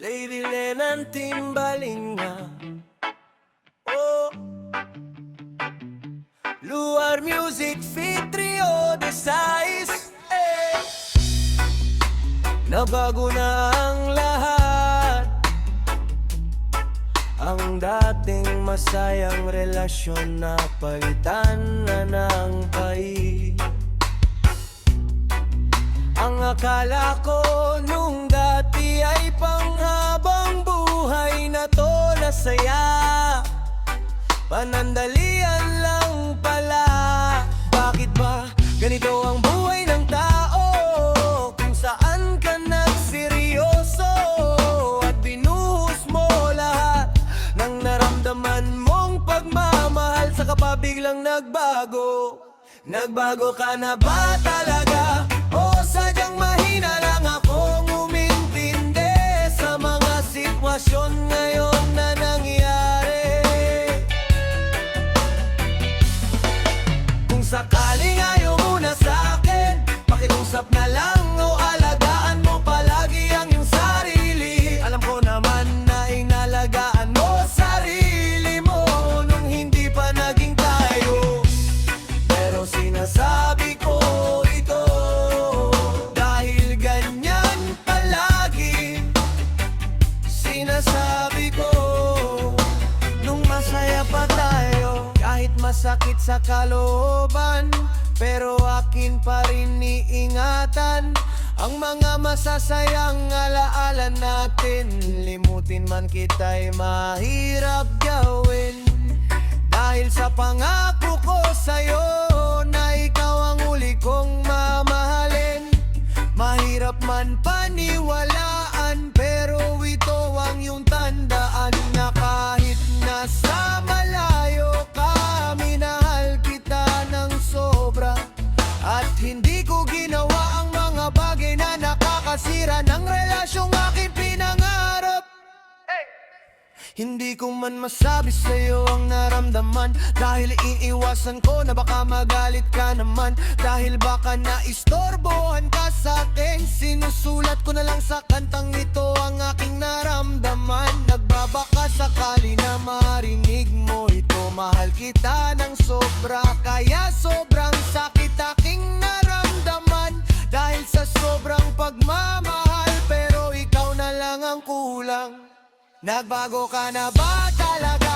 Lady Lenan Timbalinga, oh, Luar Music Fit Trio de Sais, nabago na ang lahat. Ang dating masayang relasyon na palitan na ng país. Ang akala ko nung dati ay panghabang buhay na to na saya, panandalian lang pala. Bakit ba ganito ang buhay ng tao, kung saan ka nagseryoso at binuhos mo lahat ng naramdaman mong pagmamahal, saka pa biglang nagbago? Nagbago ka na ba talaga? O sadyang mahina lang akong umintindi sa mga sitwasyon ngayon na nangyari? Kung sakaling ayaw mo na sa'kin, pakiusap na lang o alagaan mo palagi ang iyong sarili. Alam ko naman na inalagaan mo sarili mo nung hindi pa naging tayo, pero sinasabi ko ito dahil ganyan palagi. Sinasabi ko nung masaya pa tayo, kahit masakit sa kalooban, pero akin pa rin iingatan ang mga masasayang alaala natin. Limutin man kita'y mahirap gawin, dahil sa pangako ko sa'yo na ikaw ang uli kong mamahalin. Mahirap man paniwalaan, pero ito ang iyong tandaan, na kahit nasa malayo ka, minahal kita ng sobra. At hindi ko ginawa ang mga bagay na nakakasira ng relasyong aking pinangarap. Hindi ko man masabi sa'yo ang naramdaman, dahil iiwasan ko na baka magalit ka naman, dahil baka naistorbohan ka sa'kin. Sinusulat ko na lang sa kantang ito ang aking naramdaman. Nagbabaka sakali na marinig mo ito. Mahal kita ng sobra, kaya sobrang sakit aking naramdaman, dahil sa sobrang pagmamahal, pero ikaw na lang ang kulang. Nagbago ka na ba talaga?